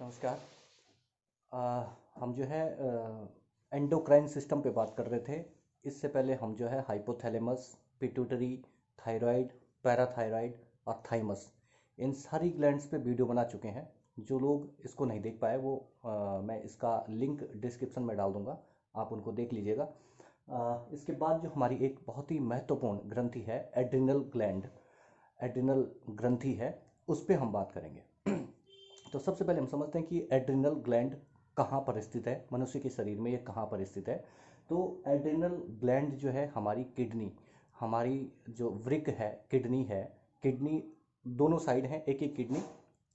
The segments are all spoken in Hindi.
नमस्कार। हम जो है एंडोक्राइन सिस्टम पे बात कर रहे थे। इससे पहले हम जो है हाइपोथैलेमस, पिट्यूटरी, थायराइड, पैराथायराइड और थाइमस, इन सारी ग्लैंड्स पे वीडियो बना चुके हैं। जो लोग इसको नहीं देख पाए वो मैं इसका लिंक डिस्क्रिप्शन में डाल दूंगा, आप उनको देख लीजिएगा। इसके बाद जो हमारी एक बहुत ही महत्वपूर्ण ग्रंथि है एड्रिनल ग्लैंड, एड्रिनल ग्रंथि है, उस पर हम बात करेंगे। तो सबसे पहले हम समझते हैं कि एड्रिनल ग्लैंड कहाँ पर स्थित है, मनुष्य के शरीर में ये कहाँ पर स्थित है। तो एड्रिनल ग्लैंड जो है हमारी किडनी, हमारी जो वृक्क है, किडनी है, किडनी दोनों साइड हैं, एक एक किडनी,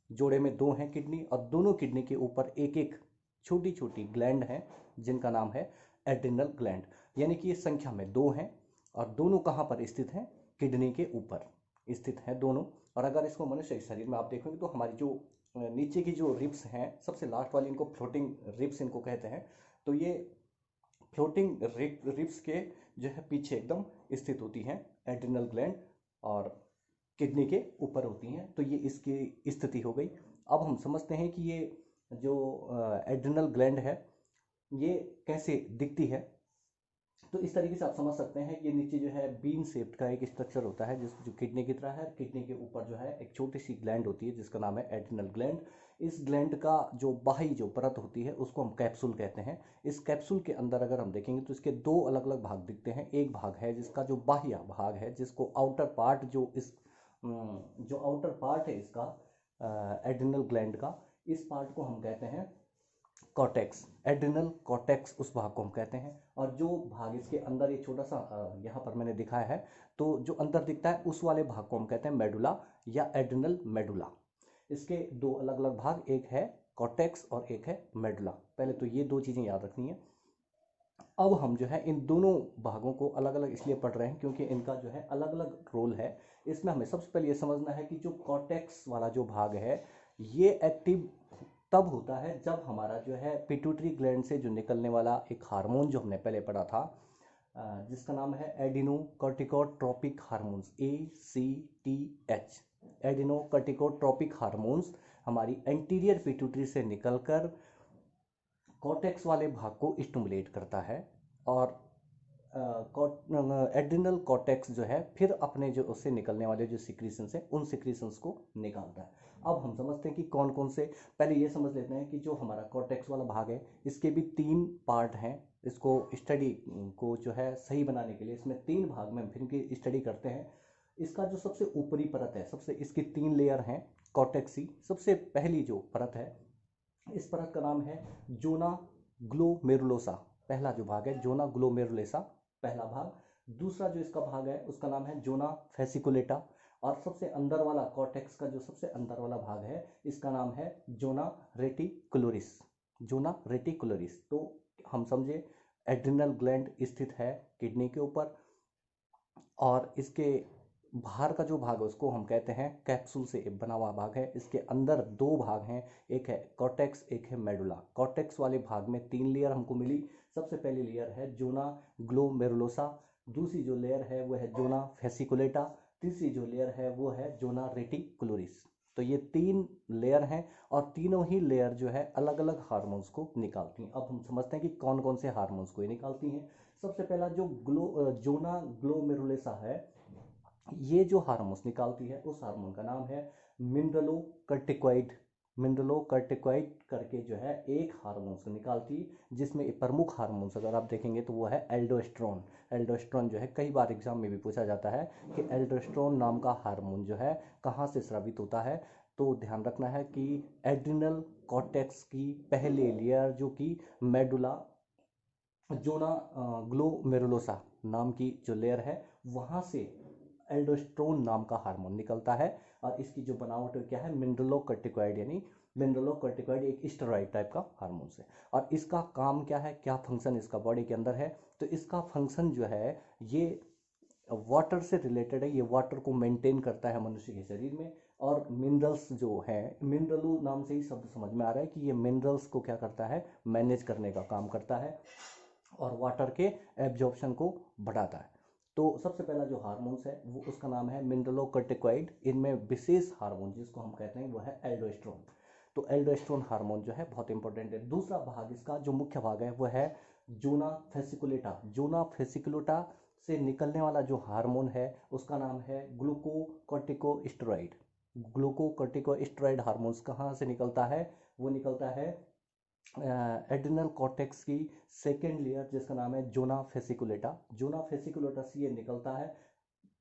जोड़े में दो हैं किडनी, और दोनों किडनी के ऊपर एक एक छोटी छोटी ग्लैंड हैं जिनका नाम है एड्रिनल ग्लैंड। यानी कि ये संख्या में दो हैं और दोनों कहाँ पर स्थित हैं, किडनी के ऊपर स्थित हैं दोनों। और अगर इसको मनुष्य के शरीर में आप देखेंगे तो हमारी जो नीचे की जो रिब्स हैं, सबसे लास्ट वाली, इनको फ्लोटिंग रिब्स इनको कहते हैं। तो ये फ्लोटिंग रिब्स के जो है पीछे एकदम स्थित होती हैं एड्रिनल ग्लैंड, और किडनी के ऊपर होती हैं। तो ये इसकी स्थिति हो गई। अब हम समझते हैं कि ये जो एड्रिनल ग्लैंड है ये कैसे दिखती है। तो इस तरीके से आप समझ सकते हैं, ये नीचे जो है बीन शेप्ड का एक स्ट्रक्चर होता है जो किडनी की तरह है। किडनी के ऊपर जो है एक छोटी सी ग्लैंड होती है जिसका नाम है एड्रिनल ग्लैंड। इस ग्लैंड का जो बाहरी जो परत होती है उसको हम कैप्सूल कहते हैं। इस कैप्सूल के अंदर अगर हम देखेंगे तो इसके दो अलग अलग भाग दिखते हैं। एक भाग है जिसका जो बाह्य भाग है, जिसको आउटर पार्ट, जो आउटर पार्ट है इसका एड्रिनल ग्लैंड का, इस पार्ट को हम कहते हैं कॉर्टेक्स। एड्रिनल कॉर्टेक्स उस भाग को हम कहते हैं। और जो भाग इसके अंदर ये छोटा सा यहाँ पर मैंने दिखाया है, तो जो अंदर दिखता है उस वाले भाग को हम कहते हैं मेडुला या एड्रिनल मेडुला। इसके दो अलग अलग भाग, एक है कॉर्टेक्स और एक है मेडुला। पहले तो ये दो चीज़ें याद रखनी है। अब हम जो है इन दोनों भागों को अलग अलग इसलिए पढ़ रहे हैं क्योंकि इनका जो है अलग अलग रोल है। इसमें हमें सबसे पहले ये समझना है कि जो कॉर्टेक्स वाला जो भाग है ये एक्टिव तब होता है जब हमारा जो है पिट्यूटरी ग्लैंड से जो निकलने वाला एक हार्मोन जो हमने पहले पढ़ा था, जिसका नाम है एडिनोकॉर्टिकोट्रोपिक हार्मोन्स, ACTH। एडिनोकॉर्टिकोट्रोपिक हार्मोन्स हमारी एंटीरियर पिट्यूटरी से निकलकर कॉर्टेक्स वाले भाग को स्टिमुलेट करता है, और एड्रिनल कॉर्टेक्स जो है फिर अपने जो उससे निकलने वाले जो सिक्रीशंस हैं उन सिक्रीशंस को निकालता है। अब हम समझते हैं कि कौन कौन से, पहले ये समझ लेते हैं कि जो हमारा कॉर्टेक्स वाला भाग है इसके भी तीन पार्ट हैं। इसको स्टडी को जो है सही बनाने के लिए इसमें तीन भाग में हम फिर की स्टडी करते हैं। इसका जो सबसे ऊपरी परत है, सबसे, इसकी तीन लेयर हैं कॉर्टेक्सी। सबसे पहली जो परत है, इस परत का नाम है जोना ग्लोमेरुलोसा। पहला जो भाग है जोना ग्लोमेरुलोसा, पहला भाग। दूसरा जो इसका भाग है उसका नाम है जोना फेसिकुलेटा। और सबसे अंदर वाला कॉर्टेक्स का जो सबसे अंदर वाला भाग है इसका नाम है जोना रेटिकुलरिस, जोना रेटिकुलरिस। तो हम समझे एड्रिनल ग्लैंड स्थित है किडनी के ऊपर, और इसके बाहर का जो भाग है उसको हम कहते हैं कैप्सूल से बना हुआ भाग है। इसके अंदर दो भाग हैं, एक है कॉर्टेक्स, एक है मेडुला। कॉर्टेक्स वाले भाग में तीन लेयर हमको मिली। सबसे पहली लेयर है जोना ग्लोमेरुलोसा, दूसरी जो लेयर है वो है जोना फेसिकुलेटा, तीसरी जो लेयर है वो है जोना रेटिकुलरिस। तो ये तीन लेयर हैं और तीनों ही लेयर जो है अलग अलग हार्मोन्स को निकालती हैं। अब हम समझते हैं कि कौन कौन से हार्मोन्स को ये निकालती हैं। सबसे पहला जो जोना ग्लोमेरुलोसा है, ये जो हार्मोन्स निकालती है उस हार्मोन का नाम है मिनरलोकर्टिकॉइड। मिनरलोकर्टिकॉइड करके जो है एक हार्मोन्स निकालती है, जिसमें प्रमुख हार्मोन्स अगर आप देखेंगे तो वो है एल्डोस्टेरोन। एल्डोस्टेरोन जो है कई बार एग्जाम में भी पूछा जाता है कि एल्डोस्टेरोन नाम का हार्मोन जो है कहाँ से स्रावित होता है। तो ध्यान रखना है कि एड्रिनल कॉर्टेक्स की पहले लेयर जो कि मेडुला जोना ग्लोमेरुलोसा नाम की जो लेयर है वहाँ से एल्डोस्टेरोन नाम का हार्मोन निकलता है। और इसकी जो बनावट क्या है, मिनरलोकर्टिकॉइड, यानी मिनरलोकर्टिकॉइड एक स्टेरॉइड टाइप का हार्मोन है। और इसका काम क्या है, क्या फंक्शन इसका बॉडी के अंदर है, तो इसका फंक्शन जो है ये वाटर से रिलेटेड है। ये वाटर को मेंटेन करता है मनुष्य के शरीर में। और मिनरल्स जो है, मिनरलू नाम से ही शब्द समझ में आ रहा है कि ये मिनरल्स को क्या करता है, मैनेज करने का काम करता है और वाटर के एब्जॉर्प्शन को बढ़ाता है। तो सबसे पहला जो हार्मोन्स है वो उसका नाम है मिनरलोकॉर्टिकॉइड। इनमें विशेष हार्मोन जिसको हम कहते हैं वो है एल्डोस्टेरोन। तो एल्डोस्टेरोन हार्मोन जो है बहुत इंपॉर्टेंट है। दूसरा भाग इसका जो मुख्य भाग है वो है जोना फेसिकुलेटा। जोना फेसिकुलेटा से निकलने वाला जो हार्मोन है उसका नाम है ग्लूकोकॉर्टिकोस्टेरॉइड। ग्लूकोकॉर्टिकोस्टेरॉइड हार्मोन्स कहाँ से निकलता है? वो निकलता है एड्रिनल कॉर्टेक्स की सेकेंड लेयर जिसका नाम है जोना फेसिकुलेटा। जोना फेसिकुलेटा से ये निकलता है।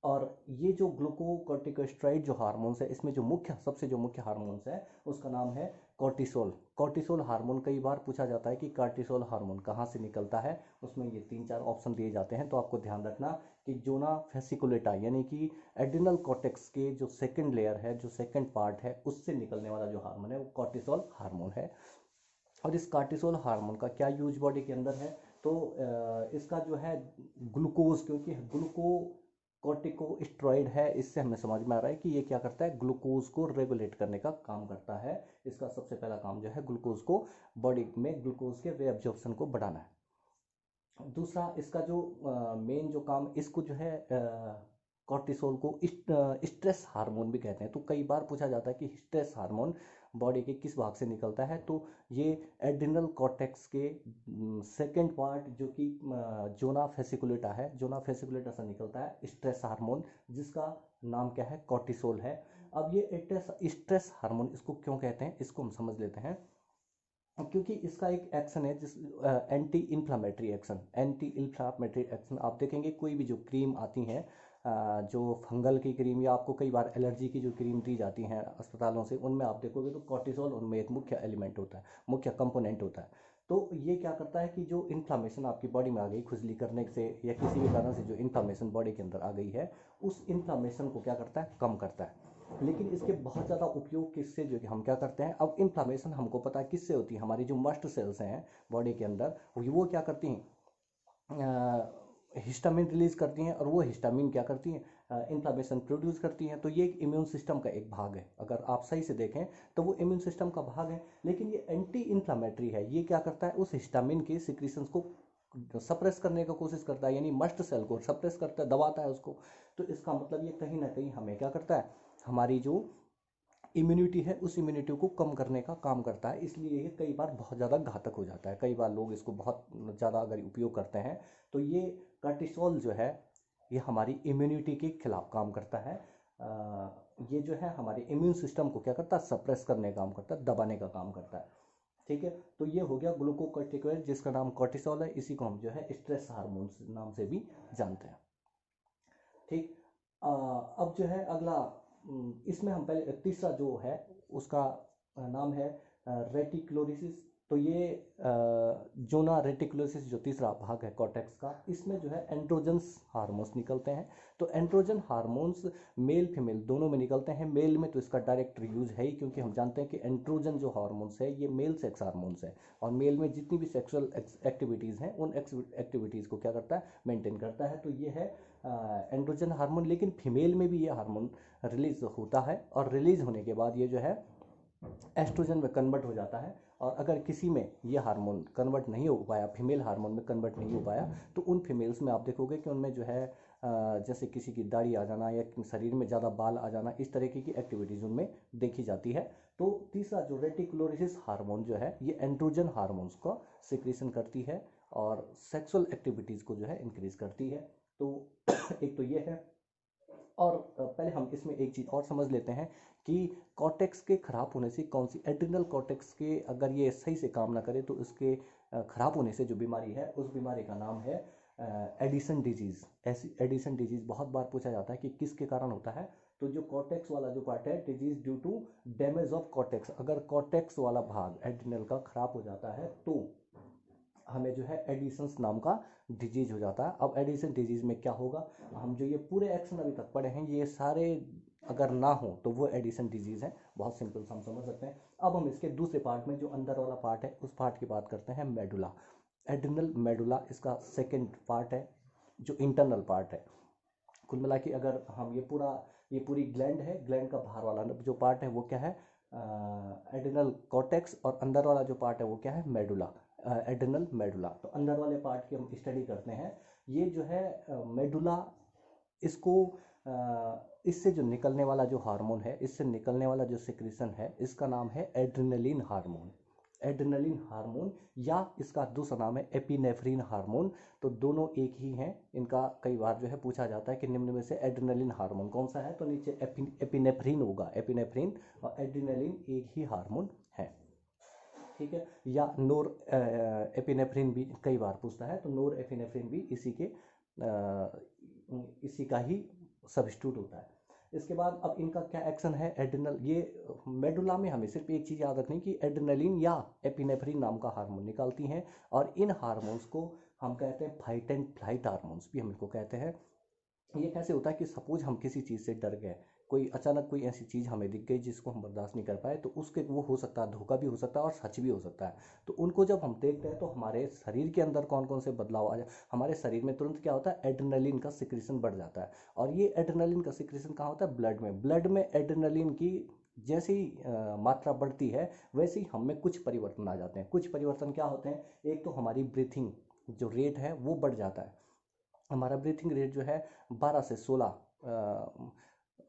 और ये जो ग्लूकोकॉर्टिकोस्टेरॉइड जो हार्मोन्स है इसमें जो मुख्य सबसे जो मुख्य हार्मोन्स है उसका नाम है कॉर्टिसोल। कॉर्टिसोल हार्मोन कई बार पूछा जाता है कि कॉर्टिसोल हार्मोन कहाँ से निकलता है, उसमें ये 3-4 ऑप्शन दिए जाते हैं। तो आपको ध्यान रखना कि जोना फेसिकुलेटा यानी कि एड्रिनल कॉर्टेक्स के जो सेकंड लेयर है, जो सेकंड पार्ट है, उससे निकलने वाला जो हार्मोन है वो कॉर्टिसोल हार्मोन है। और इस कॉर्टिसोल हार्मोन का क्या यूज बॉडी के अंदर है? तो इसका जो है ग्लूकोज, क्योंकि ग्लूकोकॉर्टिकोस्टेरॉइड है, इससे हमें समझ में आ रहा है कि ये क्या करता है, ग्लूकोज को रेगुलेट करने का काम करता है। इसका सबसे पहला काम जो है ग्लूकोज को बॉडी में ग्लूकोज के रीअब्जॉर्प्शन को बढ़ाना है। दूसरा इसका जो मेन जो काम, इसको जो है कॉर्टिसोल को स्ट्रेस हार्मोन भी कहते हैं। तो कई बार पूछा जाता है कि स्ट्रेस हार्मोन बॉडी के किस भाग से निकलता है? तो ये एड्रिनल कॉर्टेक्स के सेकेंड पार्ट जो कि जोना फेसिकुलेटा है, जोना फेसिकुलेटा से निकलता है स्ट्रेस हार्मोन जिसका नाम क्या है, कॉर्टिसोल है। अब ये स्ट्रेस हार्मोन इसको क्यों कहते हैं इसको हम समझ लेते हैं। क्योंकि इसका एक एक्शन है जिस anti inflammatory action. Anti inflammatory action आप देखेंगे कोई भी जो क्रीम आती हैं, जो फंगल की क्रीम या आपको कई बार एलर्जी की जो क्रीम दी जाती हैं अस्पतालों से, उनमें आप देखोगे तो कॉर्टिसोल उनमें एक मुख्य एलिमेंट होता है, मुख्य कंपोनेंट होता है। तो ये क्या करता है कि जो इन्फ्लामेशन आपकी बॉडी में आ गई खुजली करने से या किसी भी कारण से जो इन्फ्लामेशन बॉडी के अंदर आ गई है, उस इन्फ्लामेशन को क्या करता है, कम करता है। लेकिन इसके बहुत ज़्यादा उपयोग किससे, जो कि हम क्या करते हैं, अब इन्फ्लामेशन हमको पता है किससे होती है, हमारी जो मस्ट सेल्स हैं बॉडी के अंदर वो क्या करती हैं, हिस्टामिन रिलीज करती हैं, और वो हिस्टामिन क्या करती हैं, इन्फ्लामेशन प्रोड्यूस करती हैं। तो ये एक इम्यून सिस्टम का एक भाग है, अगर आप सही से देखें तो वो इम्यून सिस्टम का भाग है। लेकिन ये एंटी इन्फ्लामेटरी है, ये क्या करता है, उस हिस्टामिन के सिक्रीशंस को सप्रेस करने का कोशिश करता है, यानी मस्ट सेल को सप्रेस करता है, दबाता है उसको। तो इसका मतलब ये कहीं ना कहीं हमें क्या करता है, हमारी जो इम्यूनिटी है उस इम्यूनिटी को कम करने का काम करता है। इसलिए ये कई बार बहुत ज़्यादा घातक हो जाता है। कई बार लोग इसको बहुत ज़्यादा अगर उपयोग करते हैं तो ये कार्टिसोल जो है ये हमारी इम्यूनिटी के खिलाफ काम करता है। ये जो है हमारे इम्यून सिस्टम को क्या करता है, सप्रेस करने का काम करता है, दबाने का काम करता है। ठीक है, तो ये हो गया ग्लूकोकॉर्टिकोइड जिसका नाम कॉर्टिसोल है। इसी को हम जो है स्ट्रेस हार्मोन नाम से भी जानते हैं। ठीक, अब जो है अगला, इसमें हम पहले तीसरा जो है उसका नाम है रेटिकुलोसिस। तो ये जोना रेटिकुलोसिस जो तीसरा भाग है कॉर्टेक्स का, इसमें जो है एंड्रोजन्स हार्मोन्स निकलते हैं। तो एंड्रोजन हार्मोन्स मेल फीमेल दोनों में निकलते हैं। मेल में तो इसका डायरेक्ट यूज है ही, क्योंकि हम जानते हैं कि एंड्रोजन जो हार्मोन्स है ये मेल सेक्स हार्मोन्स है, और मेल में जितनी भी सेक्सुअल एक्टिविटीज़ हैं उन एक्टिविटीज़ को क्या करता है, मेंटेन करता है। तो ये है एंड्रोजन हार्मोन। लेकिन फीमेल में भी ये हार्मोन रिलीज होता है, और रिलीज होने के बाद ये जो है एस्ट्रोजन में कन्वर्ट हो जाता है। और अगर किसी में ये हार्मोन कन्वर्ट नहीं हो पाया, फीमेल हार्मोन में कन्वर्ट नहीं हो पाया, तो उन फीमेल्स में आप देखोगे कि उनमें जो है जैसे किसी की दाढ़ी आ जाना या शरीर में ज़्यादा बाल आ जाना, इस तरीके की एक्टिविटीज़ उनमें देखी जाती है। तो तीसरा जो रेटिकुलोसिस हार्मोन जो है ये एंड्रोजन हार्मोन्स का सिक्रीशन करती है और सेक्सुअल एक्टिविटीज़ को जो है इंक्रीज करती है। तो एक तो ये है। और पहले हम इसमें एक चीज़ और समझ लेते हैं कि कॉर्टेक्स के खराब होने से कौन सी, एड्रिनल कॉर्टेक्स के अगर ये सही से काम ना करे तो इसके खराब होने से जो बीमारी है उस बीमारी का नाम है एडिसन डिजीज़। ऐसी एडिसन डिजीज़ बहुत बार पूछा जाता है कि किसके कारण होता है। तो जो कॉर्टेक्स वाला जो पार्ट है, disease due to damage of cortex, अगर कॉर्टेक्स वाला भाग एड्रिनल का खराब हो जाता है तो हमें जो है एडिसन्स नाम का डिजीज हो जाता है। अब एडिसन डिजीज में क्या होगा, हम जो ये पूरे एक्शन अभी तक पढ़े हैं ये सारे अगर ना हो तो वो एडिसन डिजीज है। बहुत सिंपल हम समझ सकते हैं। अब हम इसके दूसरे पार्ट में जो अंदर वाला पार्ट है उस पार्ट की बात करते हैं, मेडुला। एड्रिनल मेडुला इसका सेकेंड पार्ट है जो इंटरनल पार्ट है। कुल मिला के अगर हम ये पूरी ग्लैंड है, ग्लैंड का बाहर वाला जो पार्ट है वो क्या है, एड्रिनल कॉर्टेक्स, और अंदर वाला जो पार्ट है वो क्या है, मेडुला, एड्रिनल मेडुला। तो अंदर वाले पार्ट की हम स्टडी करते हैं। ये जो है मेडुला इसको इससे जो निकलने वाला जो हार्मोन है, इससे निकलने वाला जो सिक्रीशन है, इसका नाम है एड्रेनलिन हार्मोन। एड्रेनलिन हार्मोन, या इसका दूसरा नाम है एपिनेफ्रिन हार्मोन। तो दोनों एक ही हैं। इनका कई बार जो है पूछा जाता है कि निम्न में से एड्रेनलिन हार्मोन कौन सा है, तो नीचे एपिनेफ्रिन होगा। एपिनेफ्रिन और एड्रेनलिन एक ही हार्मोन है, ठीक है। या नोर एपिनेफ्रिन भी कई बार पूछता है, तो नोर एपिनेफ्रिन भी इसी का ही सब्स्टिट्यूट होता है। इसके बाद अब इनका क्या एक्शन है, एड्रिनल, ये मेडुला में हमें सिर्फ एक चीज़ याद रखनी कि एड्रेनलिन या एपिनेफ्रिन नाम का हार्मोन निकालती हैं, और इन हार्मोन्स को हम कहते हैं फाइट एंड फ्लाइट हार्मोन्स भी हम इनको कहते हैं। ये कैसे होता है कि सपोज हम किसी चीज़ से डर गए, कोई अचानक कोई ऐसी चीज़ हमें दिख गई जिसको हम बर्दाश्त नहीं कर पाए, तो उसके वो हो सकता है धोखा भी हो सकता है और सच भी हो सकता है। तो उनको जब हम देखते हैं तो हमारे शरीर के अंदर कौन कौन से बदलाव आ जाए, हमारे शरीर में तुरंत क्या होता है, एड्रेनलिन का सिक्रीशन बढ़ जाता है। और ये एड्रेनलिन का सिक्रीशन कहाँ होता है, ब्लड में। ब्लड में एड्रेनलिन की जैसे ही मात्रा बढ़ती है, वैसे ही हम में कुछ परिवर्तन आ जाते हैं। कुछ परिवर्तन क्या होते हैं, एक तो हमारी ब्रीथिंग जो रेट है वो बढ़ जाता है। हमारा ब्रीथिंग रेट जो है 12 से 16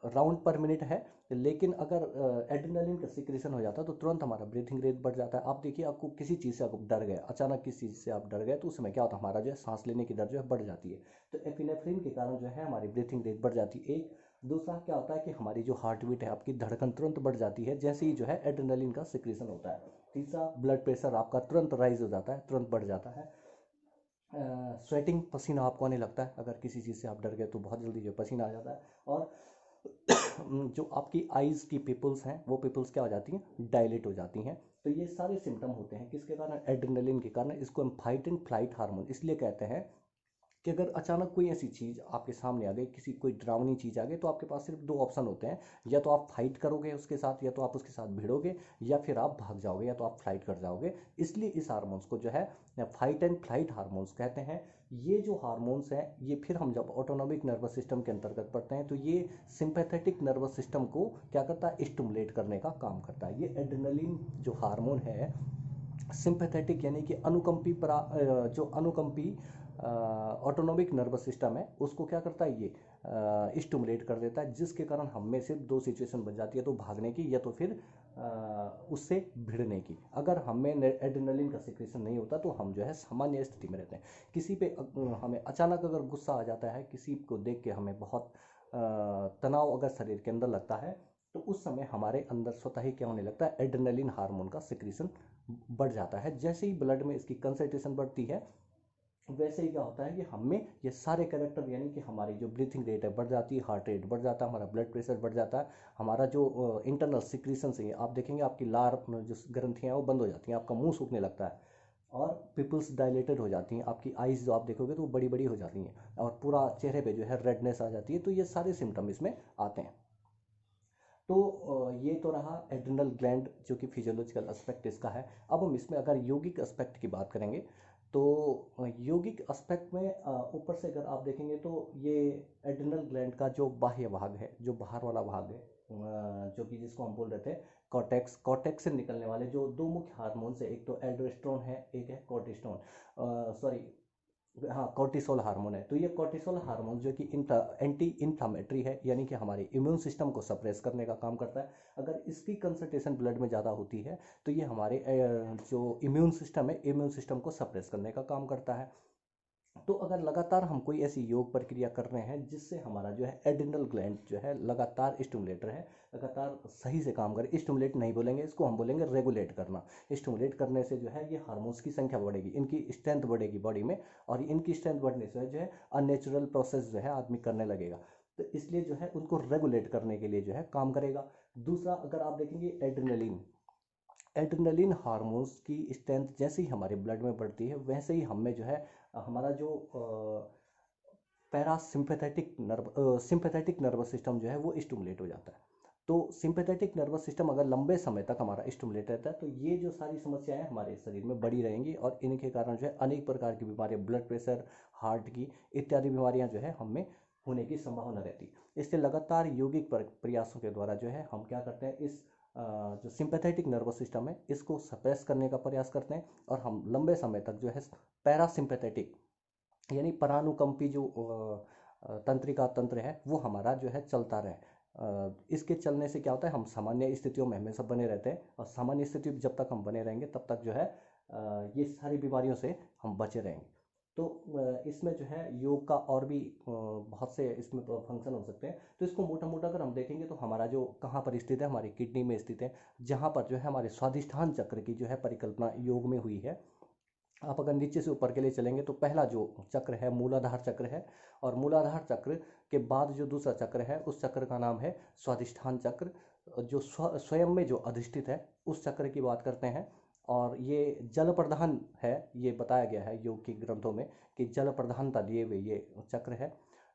राउंड पर मिनट है। लेकिन अगर एड्रेनलिन का सिक्रेशन हो जाता है तो तुरंत हमारा ब्रीथिंग रेट बढ़ जाता है। आप देखिए, आपको किसी चीज़ से आप डर गए, अचानक किसी चीज़ से आप डर गए, तो उस समय क्या होता है, हमारा जो है सांस लेने की दर जो है बढ़ जाती है। तो एपिनेफ्रिन के कारण जो है हमारी ब्रीथिंग रेट बढ़ जाती है। एक दूसरा क्या होता है कि हमारी जो हार्ट बीट है, आपकी धड़कन तुरंत बढ़ जाती है जैसे ही जो है एड्रेनलिन का सिक्रेशन होता है। तीसरा, ब्लड प्रेशर आपका तुरंत राइज हो जाता है, तुरंत बढ़ जाता है। स्वेटिंग, पसीना आपको आने लगता है, अगर किसी चीज़ से आप डर गए तो बहुत जल्दी जो पसीना आ जाता है। और जो आपकी आइज़ की पिपल्स हैं, वो पिपल्स क्या हो जाती हैं, डायलेट हो जाती हैं। तो ये सारे सिम्टम होते हैं किसके कारण, एड्रेनलिन के कारण। इसको हम फाइट एंड फ्लाइट हार्मोन इसलिए कहते हैं कि अगर अचानक कोई ऐसी चीज़ आपके सामने आ गई, किसी कोई डरावनी चीज़ आ गई, तो आपके पास सिर्फ दो ऑप्शन होते हैं, या तो आप फाइट करोगे उसके साथ, या तो आप उसके साथ भिड़ोगे, या फिर आप भाग जाओगे, या तो आप फ्लाइट कर जाओगे। इसलिए इस हार्मोन्स को जो है फाइट एंड फ्लाइट हार्मोन्स कहते हैं। ये जो हार्मोन्स हैं, ये फिर हम जब ऑटोनॉमिक नर्वस सिस्टम के अंतर्गत पढ़ते हैं तो ये सिंपैथेटिक नर्वस सिस्टम को क्या करता है, स्टिमुलेट करने का काम करता है। ये एड्रेनलिन जो हार्मोन है, सिंपैथेटिक यानी कि जो अनुकंपी ऑटोनोमिक नर्वस सिस्टम है, उसको क्या करता है, ये स्टिमुलेट कर देता है, जिसके कारण हम में सिर्फ दो सिचुएशन बन जाती है, तो भागने की या तो फिर उससे भिड़ने की। अगर हमें एड्रेनलिन का सिक्रेशन नहीं होता तो हम जो है सामान्य स्थिति में रहते हैं। किसी पे हमें अचानक अगर गुस्सा आ जाता है, किसी को देख के हमें बहुत तनाव अगर शरीर के अंदर लगता है, तो उस समय हमारे अंदर स्वतः ही क्या होने लगता है, एड्रेनलिन हार्मोन का सिक्रेशन बढ़ जाता है। जैसे ही ब्लड में इसकी कंसंट्रेशन बढ़ती है, वैसे ही क्या होता है कि हमें ये सारे कैरेक्टर, यानी कि हमारी जो ब्रीथिंग रेट है बढ़ जाती है, हार्ट रेट बढ़ जाता है, हमारा ब्लड प्रेशर बढ़ जाता है, हमारा जो इंटरनल सिक्रीशन है, आप देखेंगे आपकी लार जो ग्रंथियाँ हैं वो बंद हो जाती हैं, आपका मुंह सूखने लगता है, और पिपल्स डायलेटेड हो जाती हैं, आपकी आइज़ जो आप देखोगे तो वो बड़ी बड़ी हो जाती हैं, और पूरा चेहरे पे जो है रेडनेस आ जाती है। तो ये सारे सिम्टम इसमें आते हैं। तो ये तो रहा एड्रिनल ग्लैंड जो कि फिजियोलॉजिकल एस्पेक्ट इसका है। अब हम इसमें अगर यौगिक एस्पेक्ट की बात करेंगे, तो यौगिक एस्पेक्ट में ऊपर से अगर आप देखेंगे तो ये एड्रिनल ग्लैंड का जो बाह्य भाग है, जो बाहर वाला भाग है, जो कि जिसको हम बोल रहे थे कॉर्टेक्स, कॉर्टेक्स से निकलने वाले जो दो मुख्य हार्मोन्स है, एक तो एल्डोस्टेरोन है, एक है कोर्टिसोन, सॉरी, हाँ, कॉर्टिसोल हार्मोन है। तो ये कॉर्टिसोल हार्मोन जो कि एंटी इन्फ्लामेटरी है, यानी कि हमारे इम्यून सिस्टम को सप्रेस करने का काम करता है। अगर इसकी कंसंट्रेशन ब्लड में ज़्यादा होती है तो ये हमारे जो इम्यून सिस्टम है, इम्यून सिस्टम को सप्रेस करने का काम करता है। तो अगर लगातार हम कोई ऐसी योग प्रक्रिया कर रहे हैं जिससे हमारा जो है एड्रिनल ग्लैंड जो है लगातार स्टिमुलेटर है, लगातार सही से काम करे, स्टिमुलेट नहीं बोलेंगे इसको, हम बोलेंगे रेगुलेट करना। स्टिमुलेट करने से जो है ये हार्मोन्स की संख्या बढ़ेगी, इनकी स्ट्रेंथ बढ़ेगी बॉडी में, और इनकी स्ट्रेंथ बढ़ने से जो है अननेचुरल प्रोसेस जो है आदमी करने लगेगा। तो इसलिए जो है उनको रेगुलेट करने के लिए जो है काम करेगा। दूसरा, अगर आप देखेंगे एड्रिनलिन, एड्रेनलिन हार्मोन्स की स्ट्रेंथ जैसे ही हमारे ब्लड में बढ़ती है, वैसे ही हमें जो है हमारा जो सिंपैथेटिक नर्वस सिस्टम जो है वो स्टिमुलेट हो जाता है। तो सिंपैथेटिक नर्वस सिस्टम अगर लंबे समय तक हमारा स्टिमुलेट रहता है तो ये जो सारी समस्याएं हमारे शरीर में बड़ी रहेंगी, और इनके कारण जो है अनेक प्रकार की बीमारियां, ब्लड प्रेशर, हार्ट की इत्यादि बीमारियां जो है हमें होने की संभावना रहती है। इसलिए लगातार यौगिक प्रयासों के द्वारा जो है हम क्या करते हैं, इस जो सिंपैथेटिक नर्वस सिस्टम है इसको सप्रेस करने का प्रयास करते हैं, और हम लंबे समय तक जो है पैरासिम्पैथेटिक यानी परानुकंपी जो तंत्रिका तंत्र है वो हमारा जो है चलता रहे। इसके चलने से क्या होता है, हम सामान्य स्थितियों में हमेशा बने रहते हैं, और सामान्य स्थिति में जब तक हम बने रहेंगे तब तक जो है ये सारी बीमारियों से हम बचे रहेंगे। तो इसमें जो है योग का और भी बहुत से इसमें फंक्शन हो सकते हैं। तो इसको मोटा मोटा अगर हम देखेंगे तो हमारा जो कहाँ पर स्थित है, हमारी किडनी में स्थित है, जहाँ पर जो है हमारे स्वादिष्ठान चक्र की जो है परिकल्पना योग में हुई है। आप अगर नीचे से ऊपर के लिए चलेंगे तो पहला जो चक्र है मूलाधार चक्र है, और मूलाधार चक्र के बाद जो दूसरा चक्र है उस चक्र का नाम है स्वादिष्ठान चक्र, जो स्वयं में जो अधिष्ठित है उस चक्र की बात करते हैं। और ये जल प्रधान है, ये बताया गया है योग के ग्रंथों में कि जल प्रधानता लिए हुए ये चक्र है।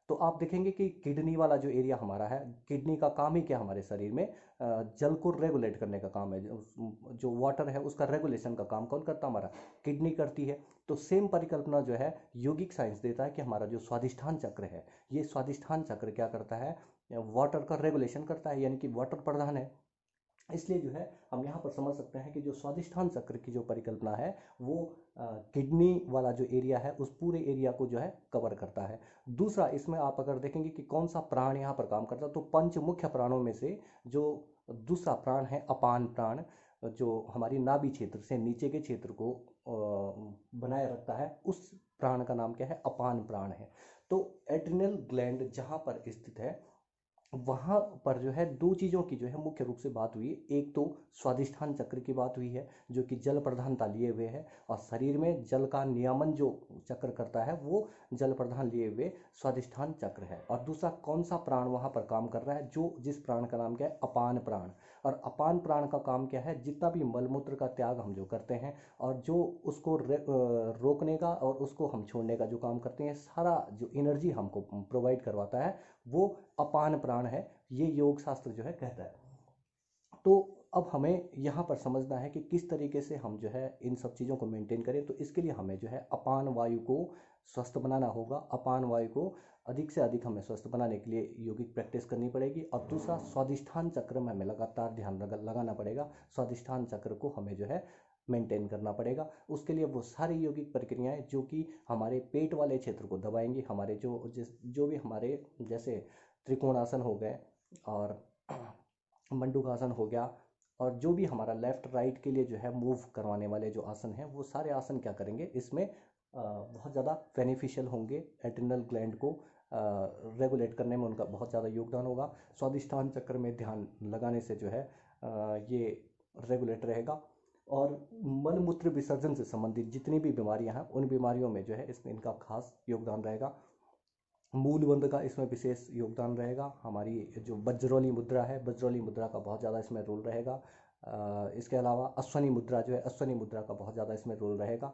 तो आप देखेंगे कि किडनी वाला जो एरिया हमारा है, किडनी का काम ही क्या हमारे शरीर में जल को रेगुलेट करने का काम है। जो वाटर है उसका रेगुलेशन का काम कौन करता है, हमारा किडनी करती है। तो सेम परिकल्पना जो है योगिक साइंस देता है कि हमारा जो स्वादिष्ठान चक्र है, ये स्वादिष्ठान चक्र क्या करता है, वाटर का रेगुलेशन करता है, यानी कि वाटर प्रधान है। इसलिए जो है हम यहाँ पर समझ सकते हैं कि जो स्वादिष्ठान चक्र की जो परिकल्पना है वो किडनी वाला जो एरिया है उस पूरे एरिया को जो है कवर करता है। दूसरा, इसमें आप अगर देखेंगे कि कौन सा प्राण यहाँ पर काम करता है, तो पंच मुख्य प्राणों में से जो दूसरा प्राण है अपान प्राण, जो हमारी नाभि क्षेत्र से नीचे के क्षेत्र को बनाए रखता है, उस प्राण का नाम क्या है, अपान प्राण है। तो एड्रिनल ग्लैंड जहाँ पर स्थित है वहाँ पर जो है दो चीज़ों की जो है मुख्य रूप से बात हुई। एक तो स्वादिष्ठान चक्र की बात हुई है जो कि जल प्रधानता लिए हुए है, और शरीर में जल का नियमन जो चक्र करता है वो जल प्रधान लिए हुए स्वादिष्ठान चक्र है। और दूसरा कौन सा प्राण वहाँ पर काम कर रहा है, जो जिस प्राण का नाम क्या है, अपान प्राण। और अपान प्राण का काम क्या है, जितना भी मलमूत्र का त्याग हम जो करते हैं और जो उसको रोकने का और उसको हम छोड़ने का जो काम करते हैं, सारा जो एनर्जी हमको प्रोवाइड करवाता है वो अपान प्राण है, ये योग शास्त्र जो है कहता है। तो अब हमें यहाँ पर समझना है कि किस तरीके से हम जो है इन सब चीज़ों को मेंटेन करें। तो इसके लिए हमें जो है अपान वायु को स्वस्थ बनाना होगा। अपान वायु को अधिक से अधिक हमें स्वस्थ बनाने के लिए योगिक प्रैक्टिस करनी पड़ेगी। और दूसरा, स्वादिष्ठान चक्र में हमें लगातार ध्यान लगाना पड़ेगा। स्वादिष्ठान चक्र को हमें जो है मेंटेन करना पड़ेगा। उसके लिए वो सारी योगिक प्रक्रियाएं जो कि हमारे पेट वाले क्षेत्र को दबाएंगी, हमारे जो भी हमारे जैसे त्रिकोणासन हो गए और मंडूकासन हो गया, और जो भी हमारा लेफ्ट राइट के लिए जो है मूव करवाने वाले जो आसन हैं, वो सारे आसन क्या करेंगे, इसमें बहुत ज़्यादा बेनिफिशियल होंगे। एड्रिनल ग्लैंड को रेगुलेट करने में उनका बहुत ज़्यादा योगदान होगा। स्वादिष्ठान चक्र में ध्यान लगाने से जो है ये रेगुलेट रहेगा। और मल मूत्र विसर्जन से संबंधित जितनी भी बीमारियां हैं उन बीमारियों में जो है इसमें इनका खास योगदान रहेगा। मूल बंध का इसमें विशेष योगदान रहेगा। हमारी जो बज्रौली मुद्रा है, बज्रौली मुद्रा का बहुत ज़्यादा इसमें रोल रहेगा। इसके अलावा अश्वनी मुद्रा जो है, अश्वनी मुद्रा का बहुत ज़्यादा इसमें रोल रहेगा।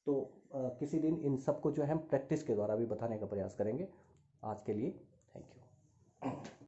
तो किसी दिन इन सब को जो है हम प्रैक्टिस के द्वारा भी बताने का प्रयास करेंगे। आज के लिए थैंक यू।